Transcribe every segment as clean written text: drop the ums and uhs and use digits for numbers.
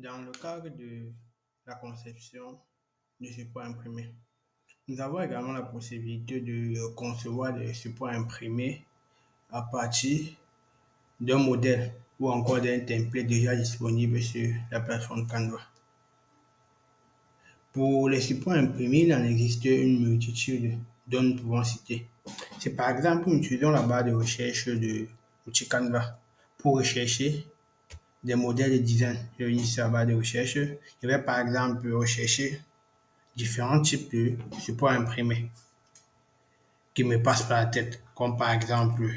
Dans le cadre de la conception de supports imprimés, nous avons également la possibilité de concevoir des supports imprimés à partir d'un modèle ou encore d'un template déjà disponible sur la plateforme Canva. Pour les supports imprimés, il en existe une multitude dont nous pouvons citer. C'est par exemple, nous utilisons la barre de recherche de l'outil Canva pour rechercher des modèles de design. Je vais ici la barre de recherche. Je vais par exemple rechercher différents types de supports imprimés qui me passent par la tête, comme par exemple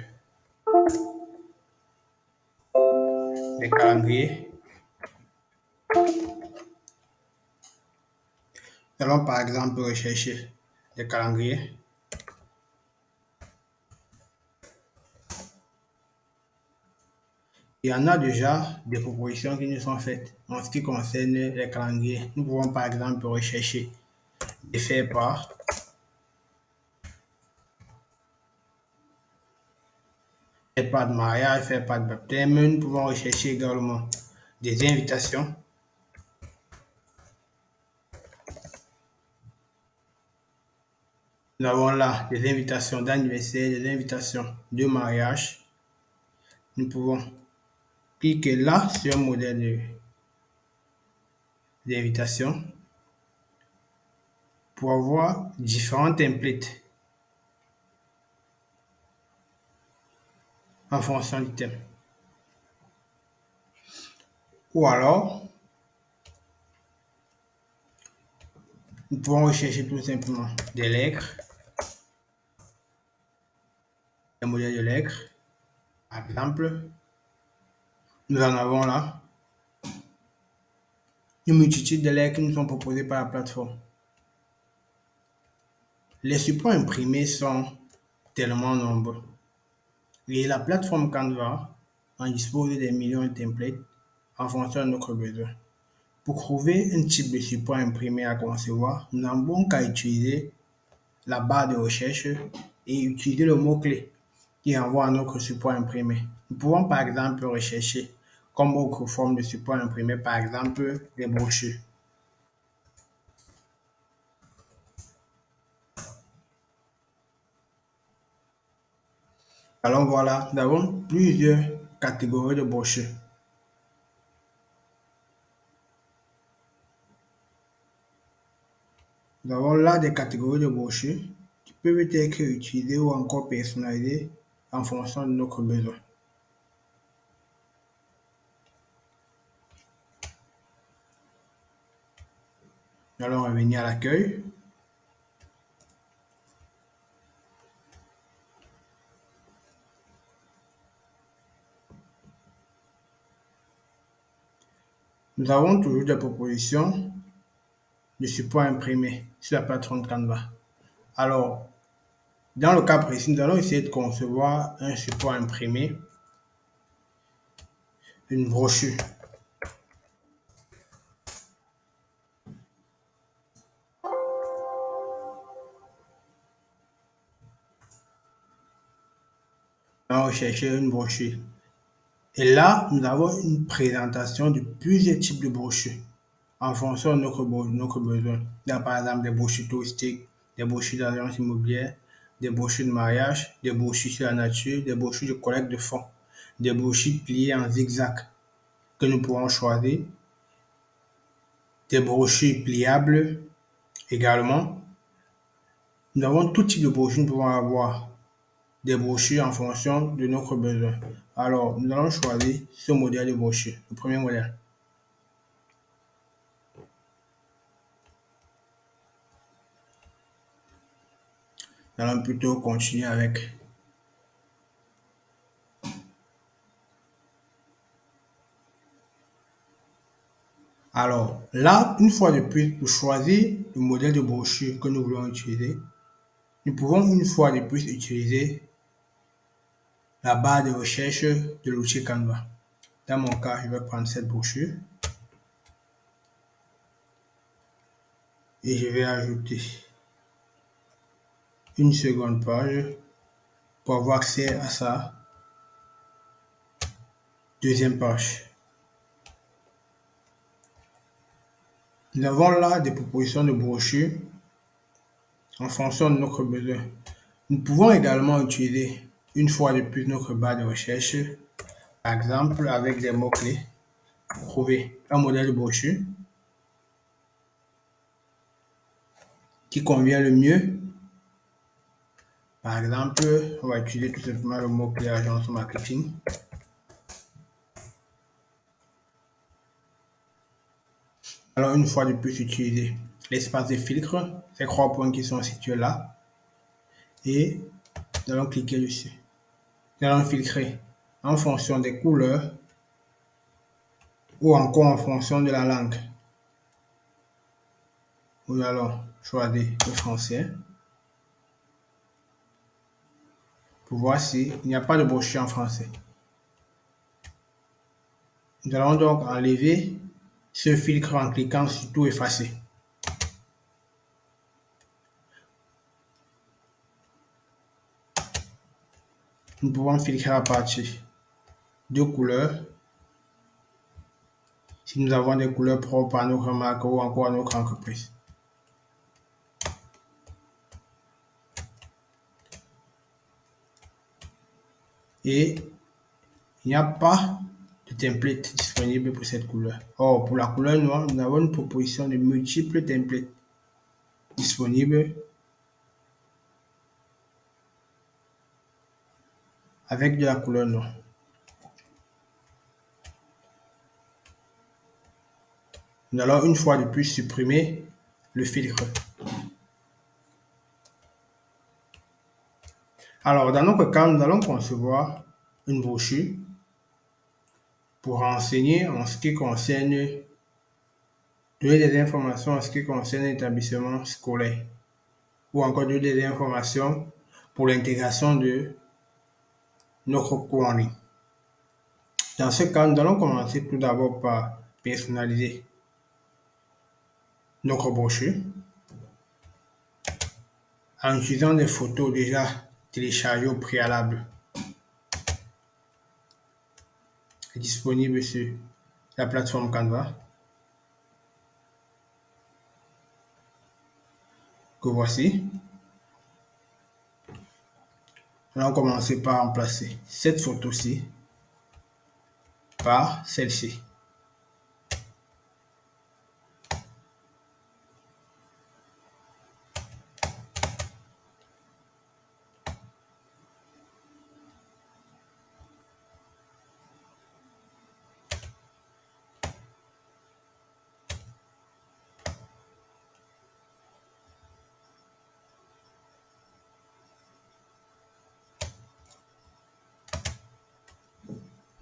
les calendriers. Nous allons par exemple rechercher des calendriers. Il y en a déjà des propositions qui nous sont faites en ce qui concerne les calendriers. Nous pouvons par exemple rechercher des faire-part, faire-part de mariage, faire-part de baptême. Nous pouvons rechercher également des invitations. Nous avons là des invitations d'anniversaire, des invitations de mariage. Nous pouvons cliquer là sur un modèle d'invitation pour avoir différents templates en fonction du thème. Ou alors, nous pouvons rechercher tout simplement des lettres, des modèles de lettres. Par exemple, nous en avons là une multitude de lettres qui nous sont proposées par la plateforme. Les supports imprimés sont tellement nombreux et la plateforme Canva en dispose des millions de templates en fonction de notre besoin. Pour trouver un type de support imprimé à concevoir, nous n'avons qu'à utiliser la barre de recherche et utiliser le mot-clé qui envoie à notre support imprimé. Nous pouvons par exemple rechercher comme autre forme de support imprimé, par exemple des brochures. Alors voilà, nous avons plusieurs catégories de brochures. Nous avons là des catégories de brochures qui peuvent être utilisées ou encore personnalisées en fonction de notre besoin. Nous allons revenir à l'accueil. Nous avons toujours des propositions de support imprimé sur la plateforme Canva. Alors, dans le cas précis, nous allons essayer de concevoir un support imprimé, une brochure. Nous allons rechercher une brochure. Et là, nous avons une présentation de plusieurs types de brochures en fonction de notre besoin. Il y a par exemple des brochures touristiques, des brochures d'agence immobilière, des brochures de mariage, des brochures sur la nature, des brochures de collecte de fonds, des brochures pliées en zigzag que nous pourrons choisir, des brochures pliables également. Nous avons tout type de brochures, nous pouvons avoir des brochures en fonction de notre besoin. Alors, nous allons choisir ce modèle de brochure, le premier modèle. Nous allons plutôt continuer avec. Alors, là, une fois de plus, pour choisir le modèle de brochure que nous voulons utiliser, nous pouvons une fois de plus utiliser la barre de recherche de l'outil Canva. Dans mon cas, je vais prendre cette brochure et je vais ajouter une seconde page pour avoir accès à sa deuxième page. Nous avons là des propositions de brochures en fonction de notre besoin. Nous pouvons également utiliser une fois de plus notre barre de recherche, par exemple avec des mots-clés, pour trouver un modèle de brochure qui convient le mieux. Par exemple, on va utiliser tout simplement le mot-clé agence marketing. Alors, une fois de plus, utiliser l'espace de filtre, ces trois points qui sont situés là, et nous allons cliquer dessus. Nous allons filtrer en fonction des couleurs ou encore en fonction de la langue. Nous allons choisir le français pour voir s'il n'y a pas de brochure en français. Nous allons donc enlever ce filtre en cliquant sur tout effacer. Nous pouvons filtrer à partir de couleurs. Si nous avons des couleurs propres à notre marque ou encore à notre entreprise. Et il n'y a pas de template disponible pour cette couleur. Or, pour la couleur noire, nous avons une proposition de multiples templates disponibles avec de la couleur noire. Nous allons une fois de plus supprimer le filtre. Alors, dans notre cas, nous allons concevoir une brochure pour renseigner en ce qui concerne, donner des informations en ce qui concerne l'établissement scolaire ou encore donner des informations pour l'intégration de notre cours en ligne. Dans ce cas, nous allons commencer tout d'abord par personnaliser notre brochure en utilisant des photos déjà téléchargées au préalable et disponibles sur la plateforme Canva que voici. Nous allons commencer par remplacer cette photo-ci par celle-ci.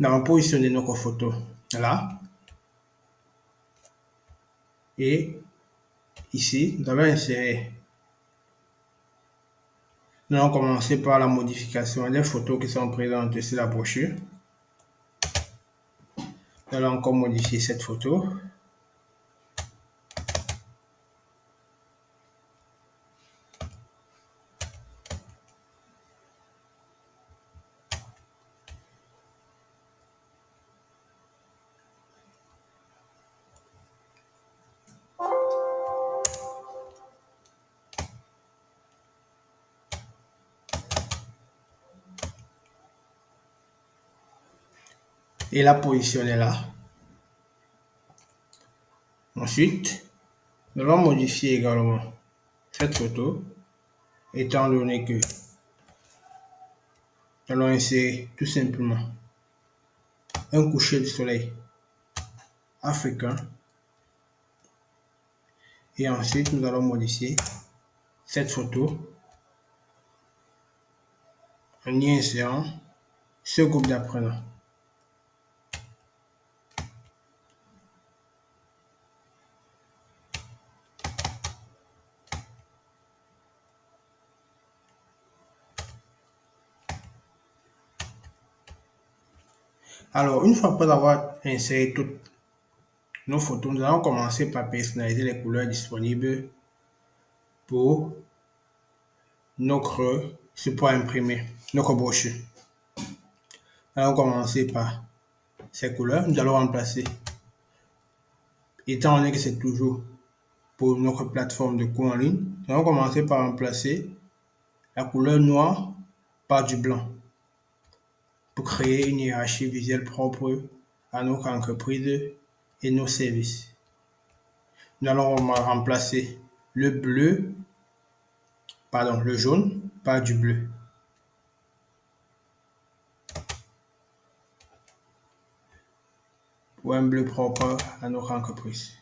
Nous allons positionner notre photo là. Et ici, nous allons insérer. Nous allons commencer par la modification des photos qui sont présentes sur la brochure. Nous allons encore modifier cette photo. Et la positionner là. Ensuite, nous allons modifier également cette photo, étant donné que nous allons insérer tout simplement un coucher de soleil africain. Et ensuite, nous allons modifier cette photo en y insérant ce groupe d'apprenants. Alors, une fois après avoir inséré toutes nos photos, nous allons commencer par personnaliser les couleurs disponibles pour notre support imprimé, notre brochure. Nous allons commencer par ces couleurs. Nous allons remplacer, étant donné que c'est toujours pour notre plateforme de cours en ligne, nous allons commencer par remplacer la couleur noire par du blanc pour créer une hiérarchie visuelle propre à notre entreprise et nos services. Nous allons remplacer le jaune par du bleu. Pour un bleu propre à notre entreprise.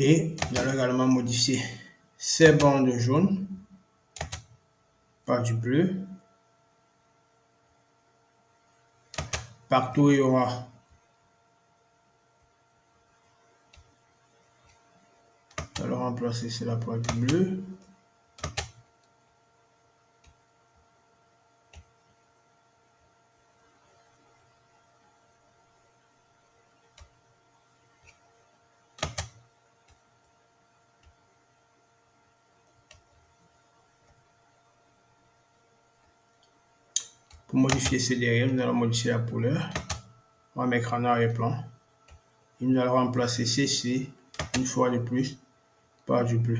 Et nous allons également modifier ces bandes jaunes par du bleu. Partout il y aura nous allons remplacer cela par du bleu. Pour modifier ce derrière, nous allons modifier la couleur. On va mettre en arrière-plan. Et nous allons remplacer ceci une fois de plus par du bleu.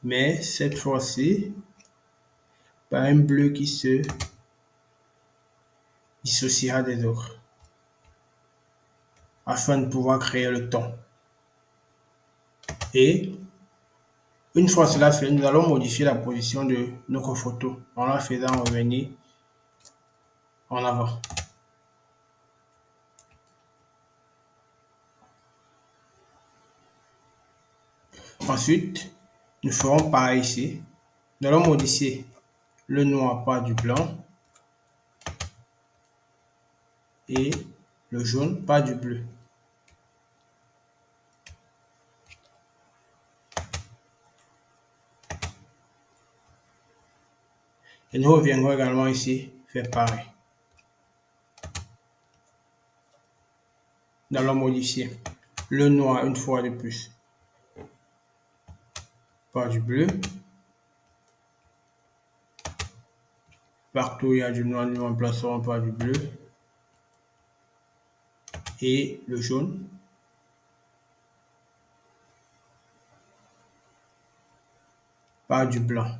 Mais cette fois-ci, par un bleu qui se dissociera des autres, afin de pouvoir créer le ton. Et une fois cela fait, nous allons modifier la position de notre photo en la faisant revenir en avant. Ensuite, nous ferons pareil ici. Nous allons modifier le noir par du blanc et le jaune par du bleu. Et nous reviendrons également ici, faire pareil. Nous allons modifier le noir une fois de plus par du bleu. Partout où il y a du noir, nous remplacerons par du bleu. Et le jaune par du blanc.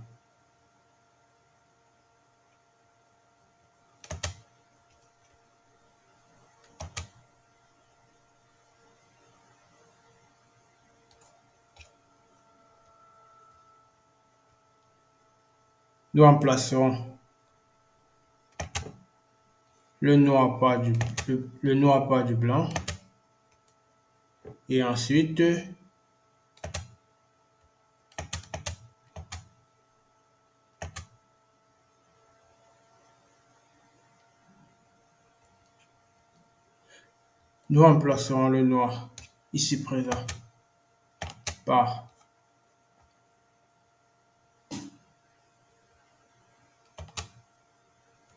Nous remplacerons le noir par du blanc. Et ensuite, nous remplacerons le noir ici présent par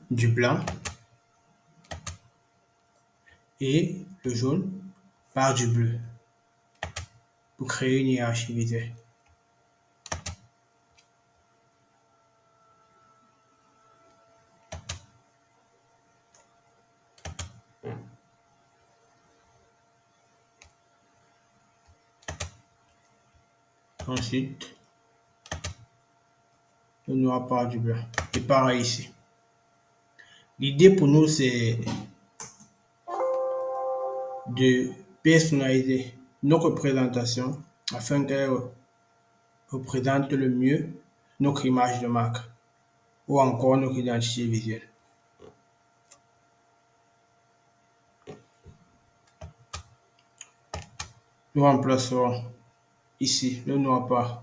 du blanc et le jaune par du bleu pour créer une hiérarchie visuelle. Ensuite, le noir par du blanc. Et pareil ici. L'idée pour nous, c'est de personnaliser notre présentation afin qu'elle représente le mieux notre image de marque ou encore notre identité visuelle. Nous remplacerons ici le noir par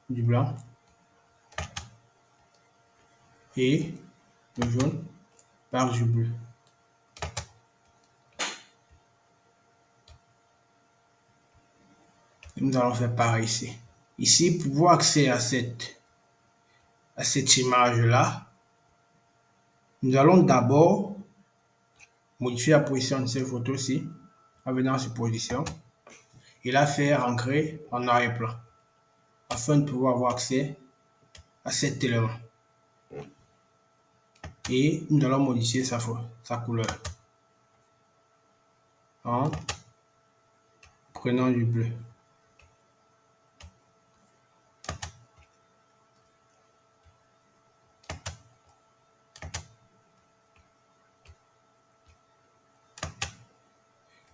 du blanc et le jaune par du bleu. Et nous allons faire pareil ici. Ici, pour avoir accès à cette image-là, nous allons d'abord modifier la position de cette photo-ci en venant sur position et la faire ancrer en arrière-plan afin de pouvoir avoir accès à cet élément. Et nous allons modifier sa couleur en prenant du bleu.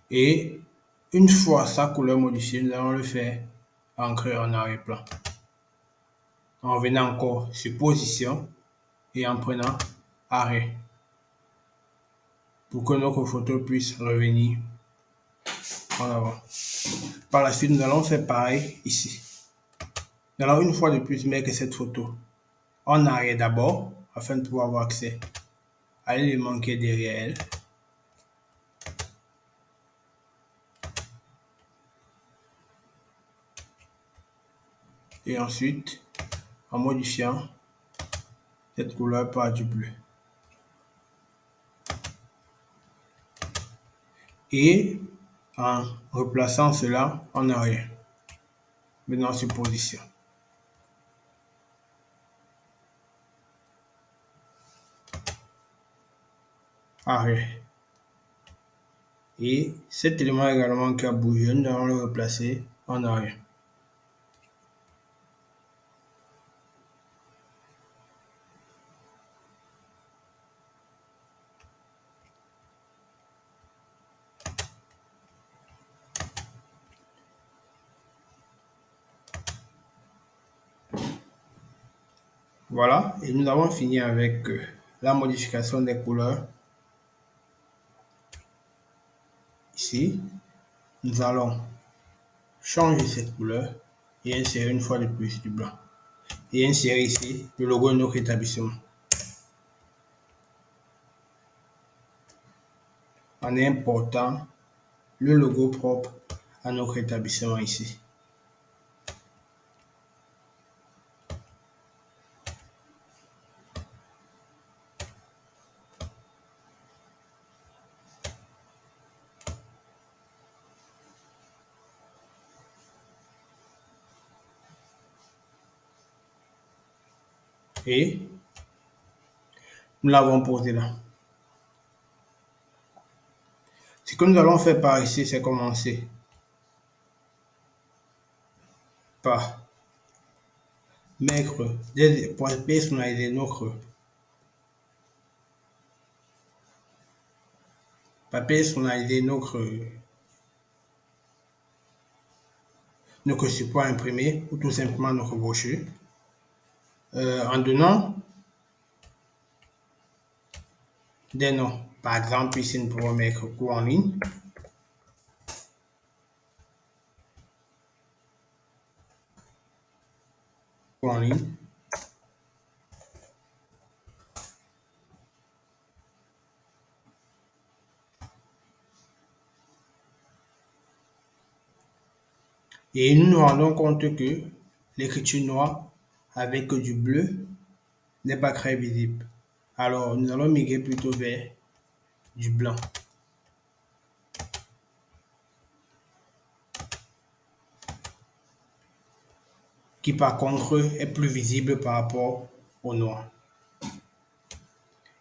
Et une fois sa couleur modifiée, nous allons le faire ancrer en arrière-plan. En venant encore sur position et en prenant arrêt pour que notre photo puisse revenir en avant. Par la suite, nous allons faire pareil ici. Nous allons une fois de plus mettre cette photo en arrière d'abord afin de pouvoir avoir accès à l'élément qui est derrière elle. Et ensuite, en modifiant cette couleur par du bleu. Et en replaçant cela en arrière. Maintenant sur position. Arrière. Et cet élément également qui a bougé, nous allons le replacer en arrière. Voilà, et nous avons fini avec la modification des couleurs. Ici, nous allons changer cette couleur et insérer une fois de plus du blanc. Et insérer ici le logo de notre établissement. En important le logo propre à notre établissement ici. Et nous l'avons posé là. Ce que nous allons faire par ici, c'est commencer par mettre pour personnaliser notre notre support imprimé ou tout simplement notre brochure en donnant des noms. Par exemple, ici, nous pouvons mettre cours en ligne. Cours en ligne. Et nous nous rendons compte que l'écriture noire avec du bleu n'est pas très visible. Alors, nous allons migrer plutôt vers du blanc. Qui par contre est plus visible par rapport au noir.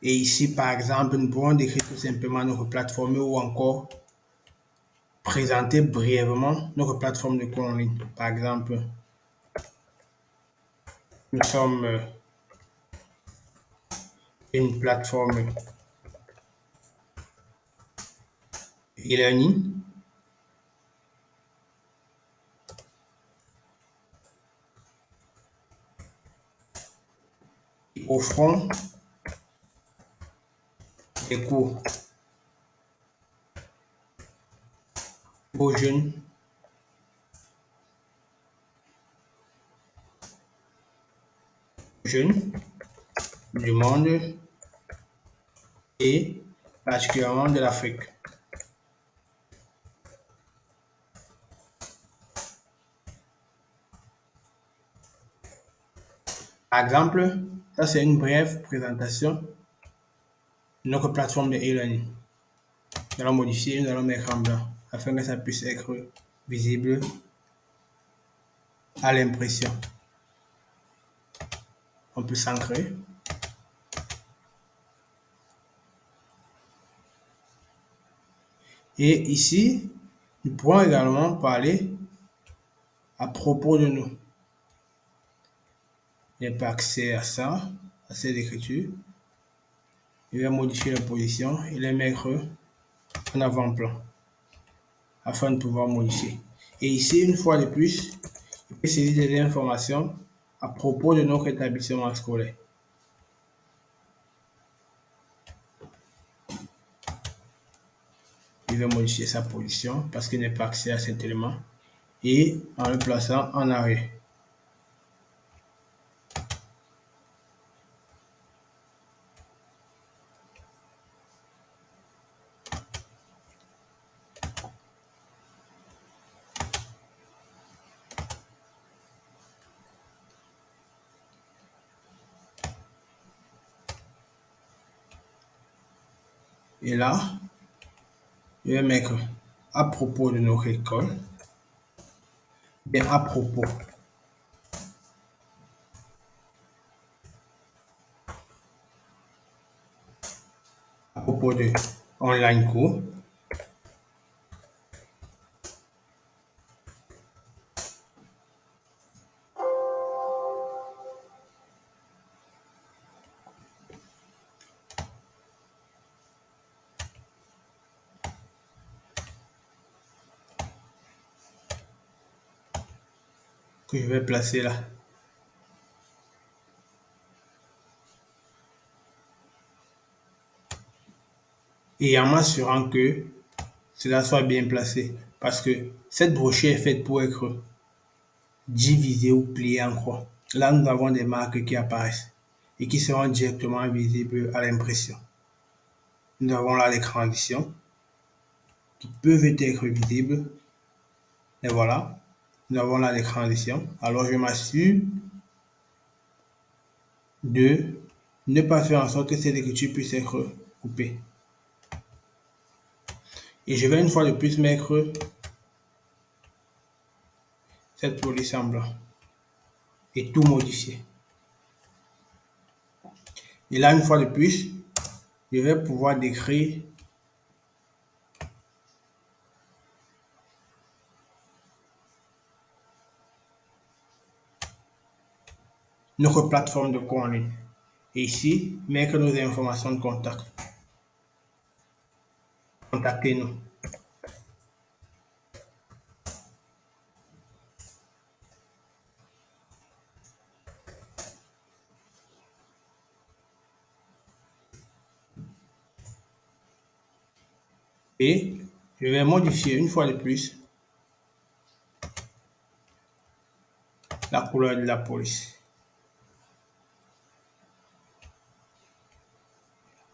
Et ici, par exemple, nous pouvons décrire tout simplement notre plateforme ou encore présenter brièvement notre plateforme de cours en ligne. Par exemple, nous sommes une plateforme e-learning offrant des cours aux jeunes du monde et particulièrement de l'Afrique. Par exemple, ça c'est une brève présentation de notre plateforme de e-learning. Nous allons modifier, nous allons mettre en blanc afin que ça puisse être visible à l'impression. On peut s'ancrer. Et ici, nous pourrons également parler à propos de nous. Je n'ai pas accès à ça, à cette écriture. Je vais modifier la position et les mettre en avant-plan afin de pouvoir modifier. Et ici, une fois de plus, je peux saisir des informations à propos de notre établissement scolaire. Je vais modifier sa position parce qu'il n'est pas accès à cet élément et en le plaçant en arrière. Et là, je vais mettre à propos de notre école, bien à propos. À propos de online cours. Que je vais placer là. Et en m'assurant que cela soit bien placé. Parce que cette brochure est faite pour être divisée ou pliée en croix. Là, nous avons des marques qui apparaissent et qui seront directement visibles à l'impression. Nous avons là les transitions qui peuvent être visibles. Et voilà, nous avons là les transitions. Alors, je m'assure de ne pas faire en sorte que cette écriture puisse être coupée. Et je vais une fois de plus mettre cette police en blanc et tout modifier. Et là, une fois de plus, je vais pouvoir décrire notre plateforme de cours en ligne. Et ici, mettre nos informations de contact. Contactez-nous. Et je vais modifier une fois de plus la couleur de la police.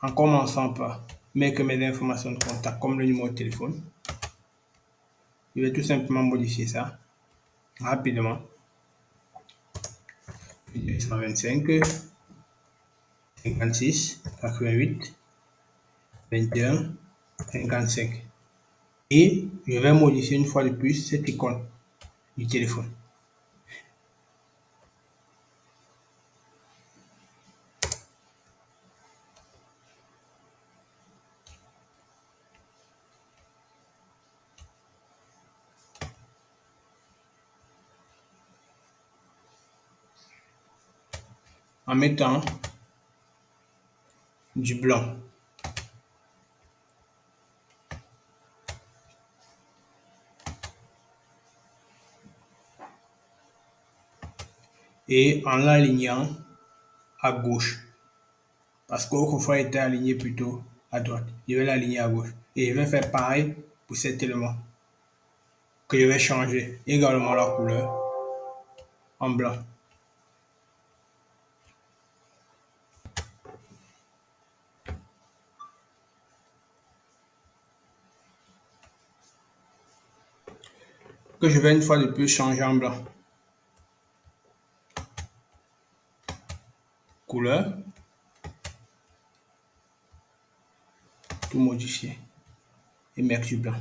En commençant par mettre mes informations de contact comme le numéro de téléphone. Je vais tout simplement modifier ça rapidement. 125 56 88 21 55. Et je vais modifier une fois de plus cette icône du téléphone. En mettant du blanc. Et en l'alignant à gauche. Parce qu'autrefois, il était aligné plutôt à droite. Je vais l'aligner à gauche. Et je vais faire pareil pour cet élément. Que je vais changer également la couleur en blanc. Que je vais une fois de plus changer en blanc. Couleur. Tout modifier. mettre du blanc.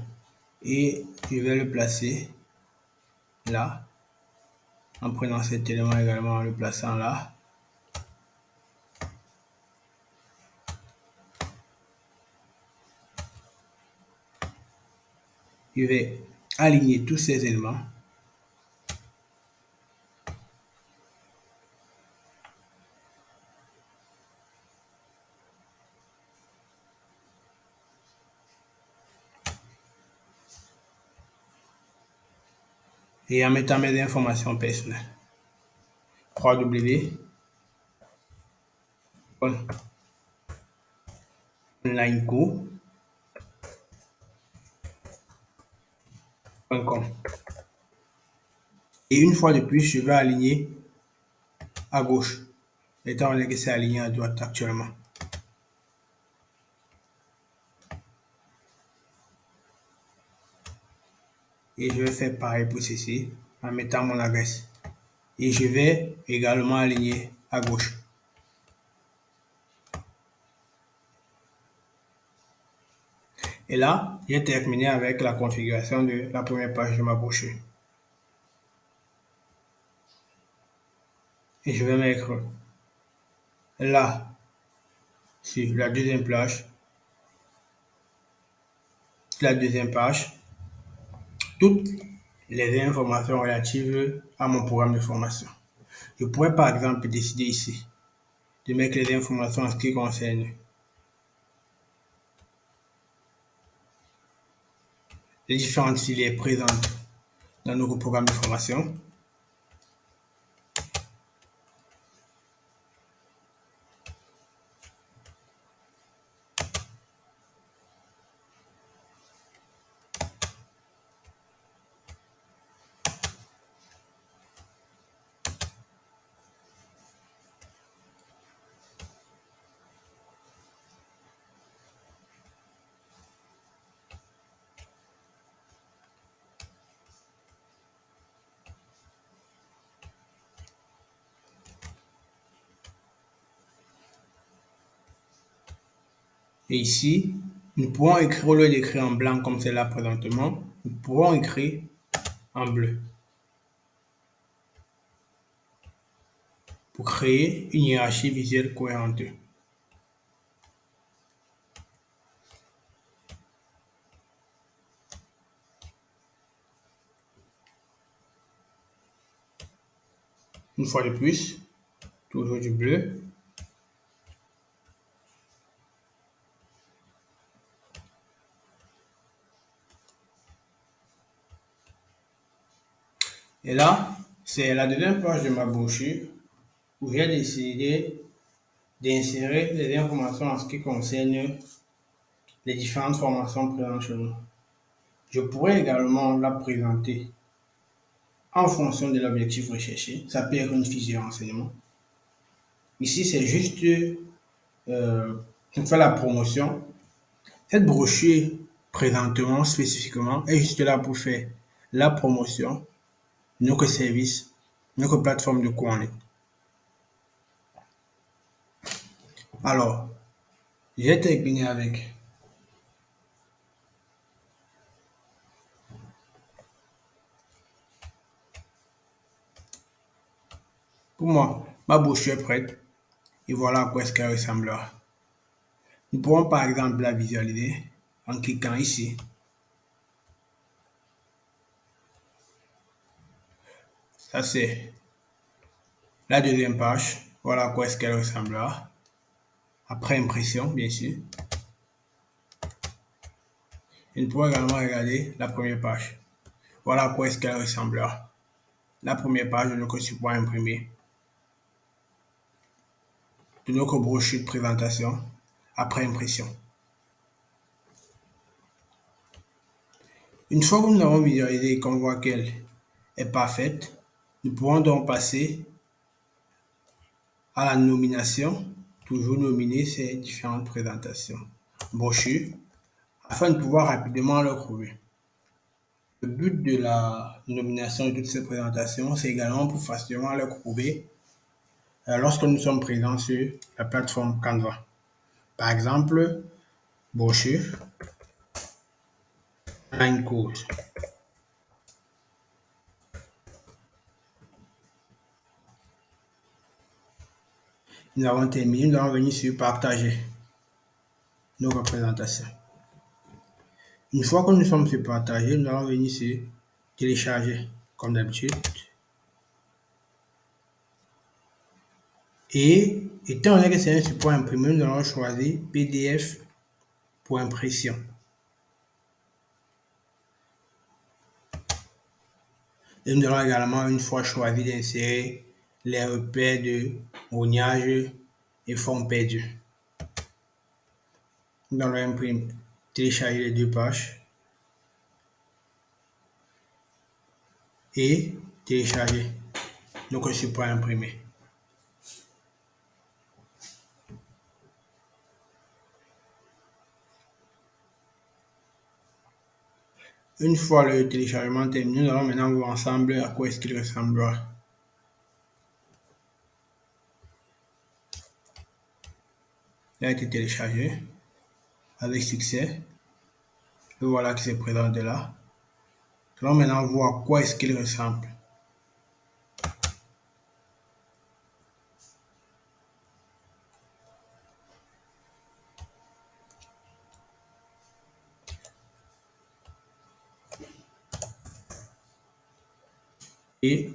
Et je vais le placer là, en prenant cet élément également, en le plaçant là. Je vais aligner tous ces éléments. Et en mettant mes informations personnelles. www.onlineco.com. Et une fois de plus, je vais aligner à gauche, étant donné que c'est aligné à droite actuellement. Et je vais faire pareil pour ceci, en mettant mon adresse. Et je vais également aligner à gauche. Et là, j'ai terminé avec la configuration de la première page de ma brochure. Et je vais mettre là, sur la deuxième page, toutes les informations relatives à mon programme de formation. Je pourrais par exemple décider ici de mettre les informations en ce qui concerne les différentes filières présentes dans notre programme de formation. Et ici, nous pourrons écrire, au lieu d'écrire en blanc comme c'est là présentement, nous pourrons écrire en bleu pour créer une hiérarchie visuelle cohérente. Une fois de plus, toujours du bleu. Et là, c'est la deuxième page de ma brochure où j'ai décidé d'insérer les informations en ce qui concerne les différentes formations présentes chez nous. Je pourrais également la présenter en fonction de l'objectif recherché. Ça peut être une fiche de renseignement. Ici, c'est juste pour faire la promotion. Cette brochure, présentement, spécifiquement, est juste là pour faire la promotion de notre service, notre plateforme de cours en ligne. Alors, j'ai terminé avec pour moi, ma brochure est prête et voilà à quoi est-ce qu'elle ressemblera. Nous pourrons par exemple la visualiser en cliquant ici. Ça c'est la deuxième page. Voilà à quoi est-ce qu'elle ressemblera. Après impression, bien sûr. Et nous pourrons également regarder la première page. Voilà à quoi est-ce qu'elle ressemblera. La première page de notre support imprimé, de notre brochure de présentation après impression. Une fois que nous l'avons visualisée et qu'on voit qu'elle est parfaite, nous pourrons donc passer à la nomination, toujours nominer ces différentes présentations, brochures, afin de pouvoir rapidement le trouver. Le but de la nomination de toutes ces présentations, c'est également pour facilement les trouver lorsque nous sommes présents sur la plateforme Canva. Par exemple, brochure, Line code. Nous avons terminé, nous allons venir sur partager nos représentations. Une fois que nous sommes sur partager, nous allons venir sur télécharger comme d'habitude. Et étant donné que c'est un support imprimé, nous allons choisir PDF pour impression. Et nous allons également, une fois choisi, d'insérer les repères de rognage et forme perdue. Nous allons imprimer, télécharger les deux pages et télécharger notre support imprimé. Une fois le téléchargement terminé, nous allons maintenant voir ensemble à quoi est-ce qu'il ressemblera. Il a été téléchargé avec succès. Le voilà qui se présente là. Nous allons maintenant voir à quoi est-ce qu'il ressemble. Et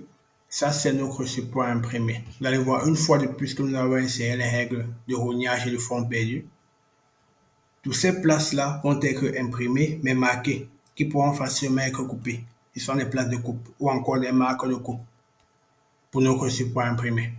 ça, c'est notre support imprimé. Vous allez voir une fois de plus que nous avons inséré les règles de rognage et de forme perdue. Toutes ces places-là vont être imprimées, mais marquées, qui pourront facilement être coupées. Ce sont des places de coupe ou encore des marques de coupe pour notre support imprimé.